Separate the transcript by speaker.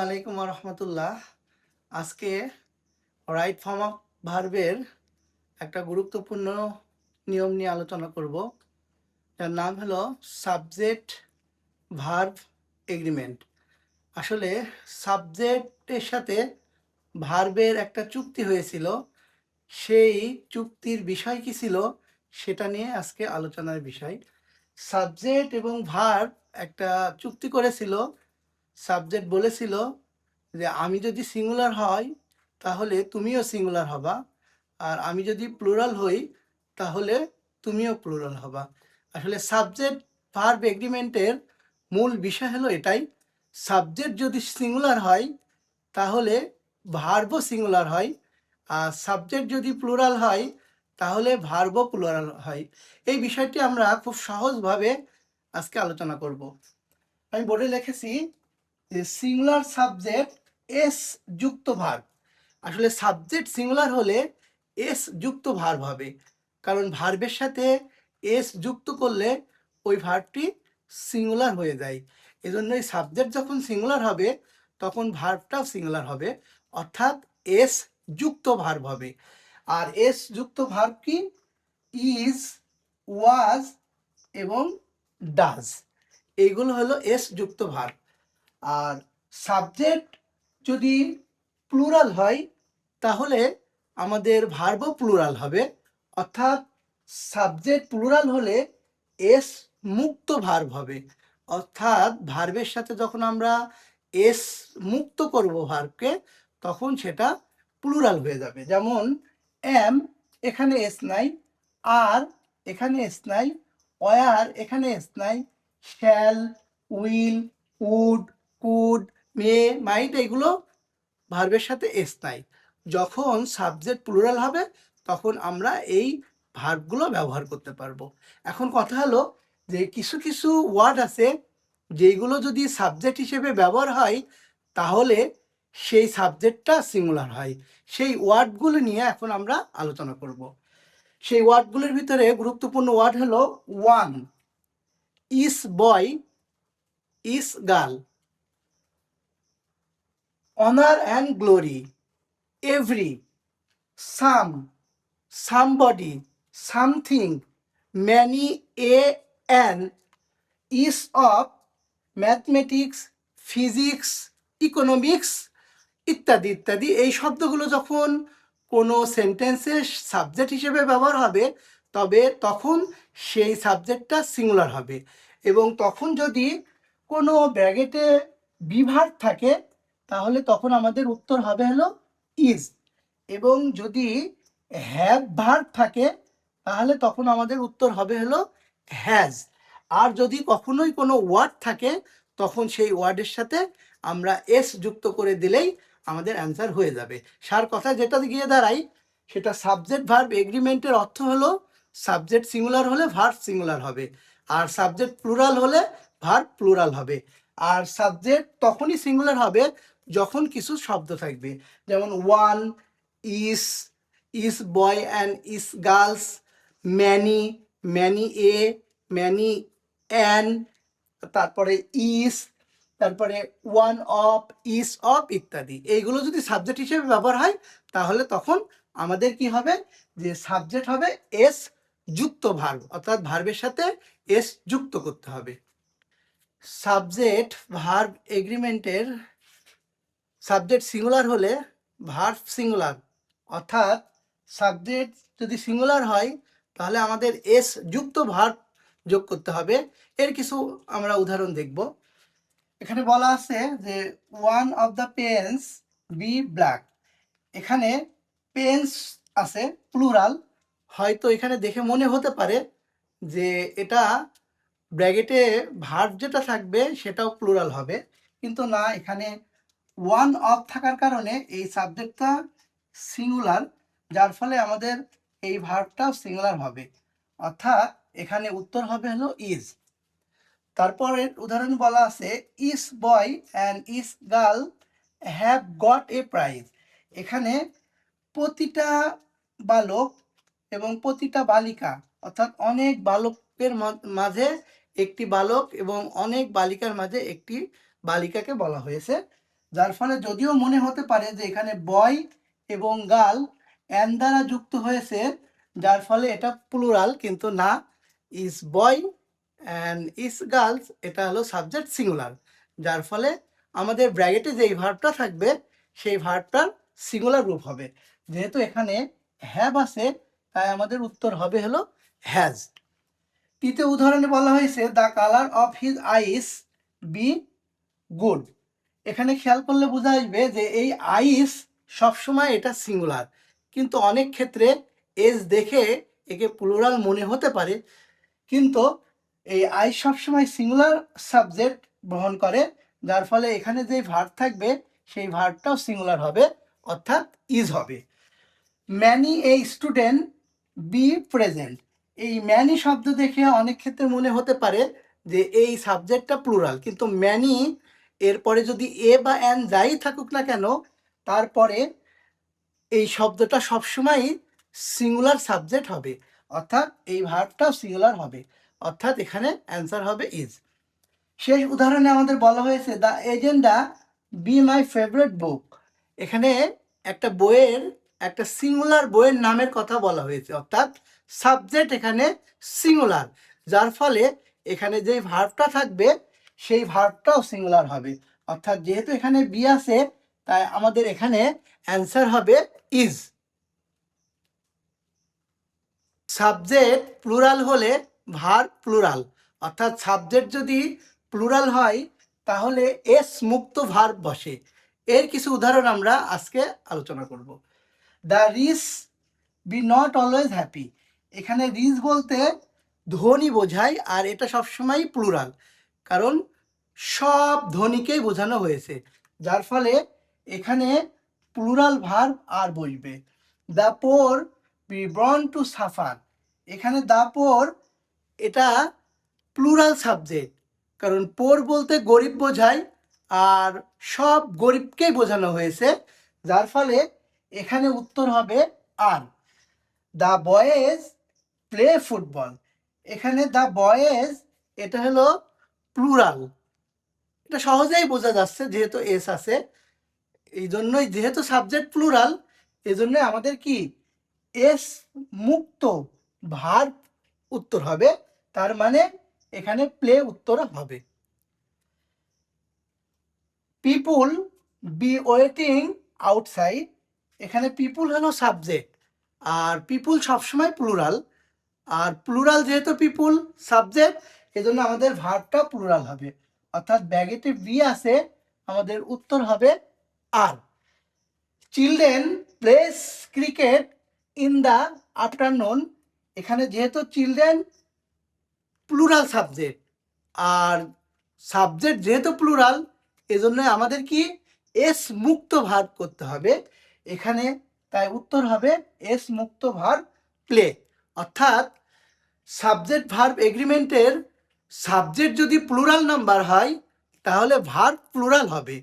Speaker 1: আলাইকুম রহমতুল্লাহ। আজকে right form of ভার্বের একটা গুরুত্বপূর্ণ নিয়ম নিয়ে আলোচনা করব, যার নাম হলো সাবজেক্ট ভার্ব এগ্রিমেন্ট। আসলে সাবজেক্টের সাথে ভার্বের একটা চুক্তি হয়েছিল, সেই চুক্তির বিষয় কি ছিল সেটা নিয়ে আজকে আলোচনার বিষয়। সাবজেক্ট এবং ভার্ব একটা চুক্তি করেছিল। সাবজেক্ট বলেছিল যে আমি যদি সিঙ্গুলার হই তাহলে তুমিও সিঙ্গুলার হবা, আর আমি যদি প্লুরাল হই তাহলে তুমিও প্লুরাল হবা। আসলে সাবজেক্ট ভার্ব এগ্রিমেন্টের মূল বিষয় হলো এটাই, সাবজেক্ট যদি সিঙ্গুলার হয় তাহলে ভার্বও সিঙ্গুলার হয়, আর সাবজেক্ট যদি প্লুরাল হয় তাহলে ভার্বও প্লুরাল হয়। এই বিষয়টি আমরা খুব সহজভাবে আজকে আলোচনা করব। আমি বোর্ডে লিখেছি যে সিঙ্গুলার সাবজেক্ট এস যুক্ত ভার্ব। আসলে সাবজেক্ট সিঙ্গুলার হলে এস যুক্ত ভার্ব হবে, কারণ ভার্বের সাথে এস যুক্ত করলে ওই ভার্বটি সিঙ্গুলার হয়ে যায়। এজন্যই সাবজেক্ট যখন সিঙ্গুলার হবে তখন ভার্বটাও সিঙ্গুলার হবে, অর্থাৎ এস যুক্ত ভার্ব হবে। আর এস যুক্ত ভার্ব কি? ইজ, ওয়াজ এবং ডাজ, এইগুলো হলো এস যুক্ত ভার্ব। আর সাবজেক্ট যদি প্লুরাল হয় তাহলে আমাদের ভার্বও প্লুরাল হবে, অর্থাৎ সাবজেক্ট প্লুরাল হলে এস মুক্ত ভার্ব হবে। অর্থাৎ ভার্বের সাথে যখন আমরা এস মুক্ত করব ভার্বকে, তখন সেটা প্লুরাল হয়ে যাবে। যেমন এম, এখানে এস নাই, আর এখানে এস নাই, ওয়ার এখানে এস নাই, শ্যাল, উইল, উড, কুড, মে, মাইট, এগুলো ভার্বের সাথে এস নাই। যখন সাবজেক্ট প্লুরাল হবে তখন আমরা এই ভার্বগুলো ব্যবহার করতে পারবো। এখন কথা হলো যে কিছু কিছু ওয়ার্ড আছে যেগুলো যদি সাবজেক্ট হিসেবে ব্যবহার হয় তাহলে সেই সাবজেক্টটা সিঙ্গুলার হয়। সেই ওয়ার্ডগুলো নিয়ে এখন আমরা আলোচনা করব। সেই ওয়ার্ডগুলোর ভিতরে গুরুত্বপূর্ণ ওয়ার্ড হলো one, is boy, is girl, honor and glory, every, some, somebody, something, many, a, an, is of, mathematics, physics, economics ইত্যাদি ইত্যাদি। এই শব্দগুলো যখন কোনো সেন্টেন্সের সাবজেক্ট হিসেবে ব্যবহার হবে তবে তখন সেই সাবজেক্টটা সিঙ্গুলার হবে, এবং তখন যদি কোনো ব্র্যাকেটে বিভার্ব থাকে তাহলে তখন আমাদের উত্তর হবে হলো ইজ, এবং যদি হ্যাভ ভার্ব থাকে তাহলে তখন আমাদের উত্তর হবে হলো হ্যাজ। আর যদি কখনোই কোনো ওয়ার্ড থাকে তখন সেই ওয়ার্ডের সাথে আমরা এস যুক্ত করে দিলেই আমাদের অ্যান্সার হয়ে যাবে। সার কথা যেটা গিয়ে দাঁড়াই সেটা সাবজেক্ট ভার্ব এগ্রিমেন্টের অর্থ হলো সাবজেক্ট সিঙ্গুলার হলে ভার্ব সিঙ্গুলার হবে, আর সাবজেক্ট প্লুরাল হলে ভার্ব প্লুরাল হবে। আর সাবজেক্ট তখনই সিঙ্গুলার হবে যখন কিছু শব্দ থাকবে, যেমন one, each, each boy and each girls, many, many a, many an, তারপরে ইস, তারপরে ওয়ান অফ, ইস অফ ইত্যাদি। এইগুলো যদি সাবজেক্ট হিসেবে ব্যবহার হয় তাহলে তখন আমাদের কি হবে, যে সাবজেক্ট হবে এস যুক্ত ভার্ব, অর্থাৎ ভার্বের সাথে এস যুক্ত করতে হবে। সাবজেক্ট ভার্ব এগ্রিমেন্টের সাবজেক্ট সিঙ্গুলার হলে ভার্ব সিঙ্গুলার, অর্থাৎ সাবজেক্ট যদি সিঙ্গুলার হয় তাহলে আমাদের এস যুক্ত ভার্ব যোগ করতে হবে। এর কিছু আমরা উদাহরণ দেখব। এখানে বলা আছে যে one of the pens be black. এখানে পেন্স আছে প্লুরাল, হয়তো এখানে দেখে মনে হতে পারে যে এটা ব্র্যাকেটে ভার্ব যেটা থাকবে সেটাও প্লুরাল হবে, কিন্তু না, এখানে ওয়ান অফ থাকার কারণে এই সাবজেক্টটা সিঙ্গুলার, যার ফলে আমাদের এই ভার্বটাও সিঙ্গুলার হবে, অর্থাৎ এখানে উত্তর হবে হলো ইজ। তারপরের উদাহরণ বলা আছে each boy and each girl have got a prize. এখানে প্রতিটা বালক এবং প্রতিটা বালিকা, অর্থাৎ অনেক বালকের মাঝে একটি বালক এবং অনেক বালিকার মাঝে একটি বালিকাকে বলা হয়েছে, যার ফলে যদিও মনে হতে পারে যে এখানে বয় এবং গার্ল অ্যান দ্বারা যুক্ত হয়েছে, যার ফলে এটা প্লুরাল, কিন্তু না, is boy and is girls এটা হলো সাবজেক্ট সিঙ্গুলার। যার ফলে আমাদের ব্র্যাকেটে যেই ভার্বটা থাকবে সেই ভার্বটার সিঙ্গুলার রূপ হবে। যেহেতু এখানে হ্যাভ আছে, তাই আমাদের উত্তর হবে হলো হ্যাজ। তৃতীয় উদাহরণে বলা হয়েছে the colour of his eyes be good. এখানে খেয়াল করলে বোঝা আসবে যে এই আইস সবসময় এটা সিঙ্গুলার, কিন্তু অনেক ক্ষেত্রে এজ দেখে একে প্লুরাল মনে হতে পারে, কিন্তু এই আইস সবসময় সিঙ্গুলার সাবজেক্ট বহন করে, যার ফলে এখানে যে ভার্ব থাকবে সেই ভার্বটাও সিঙ্গুলার হবে, অর্থাৎ ইজ হবে। Many a student be present. এই ম্যানি শব্দ দেখে অনেক ক্ষেত্রে মনে হতে পারে যে এই সাবজেক্টটা প্লুরাল, কিন্তু ম্যানি এরপরে যদি এ বা অ্যান যাই থাকুক না কেন, তারপরে এই শব্দটা সবসময়ই সিঙ্গুলার সাবজেক্ট হবে, অর্থাৎ এই ভার্বটাও সিঙ্গুলার হবে, অর্থাৎ এখানে অ্যান্সার হবে ইজ। শেষ উদাহরণে আমাদের বলা হয়েছে the agenda B my favourite বুক। এখানে একটা বইয়ের, একটা সিঙ্গুলার বইয়ের নামের কথা বলা হয়েছে, অর্থাৎ সাবজেক্ট এখানে সিঙ্গুলার, যার ফলে এখানে যেই ভার্বটা থাকবে সেই ভার্বটাও সিঙ্গুলার হবে, অর্থাৎ যেহেতু এখানে বি আছে তাই আমাদের এখানে অ্যান্সার হবে ইজ। সাবজেক্ট প্লুরাল হলে ভার্ব প্লুরাল, অর্থাৎ সাবজেক্ট যদি প্লুরাল হয় তাহলে এস মুক্ত ভার্ব বসে। এর কিছু উদাহরণ আমরা আজকে আলোচনা করব। The rich be not always happy. এখানে রিচ বলতে ধনী বোঝায়, আর এটা সবসময় প্লুরাল, কারণ সব ধনীকেই বোঝানো হয়েছে, যার ফলে এখানে প্লুরাল ভার্ব আর বসবে। The poor be born to suffer. এখানে দ্য পোর এটা প্লুরাল সাবজেক্ট, কারণ পোর বলতে গরিব বোঝায়, আর সব গরিবকেই বোঝানো হয়েছে, যার ফলে এখানে উত্তর হবে are. The boys play football. এখানে দ্য বয়েজ এটা হলো প্লুরাল, এটা সহজেই বোঝা যাচ্ছে যেহেতু এস আছে, এই জন্যই যেহেতু সাবজেক্ট প্লুরাল এই জন্য আমাদের কি এস মুক্ত ভার্ব উত্তর হবে, তার মানে এখানে প্লে উত্তর হবে। পিপুল বি ওয়েটিং আউটসাইড। এখানে পিপুল হলো সাবজেক্ট, আর পিপুল সবসময় প্লুরাল, আর প্লুরাল যেহেতু পিপুল সাবজেক্ট এজন্য আমাদের ভার্বটা প্লুরাল হবে, অর্থাৎ ব্যাগেটে বি আছে, আমাদের উত্তর হবে are. Children plays cricket in the afternoon. এখানে যেহেতু চিলড্রেন প্লুরাল সাবজেক্ট, আর সাবজেক্ট যেহেতু প্লুরাল এজন্য আমাদের কি এস মুক্ত ভার্ব করতে হবে এখানে, তাই উত্তর হবে এস মুক্ত ভার্ব প্লে। অর্থাৎ সাবজেক্ট ভার্ব এগ্রিমেন্টের সাবজেক্ট যদি প্লুরাল নাম্বার হয় তাহলে ভার্ব প্লুরাল হবে,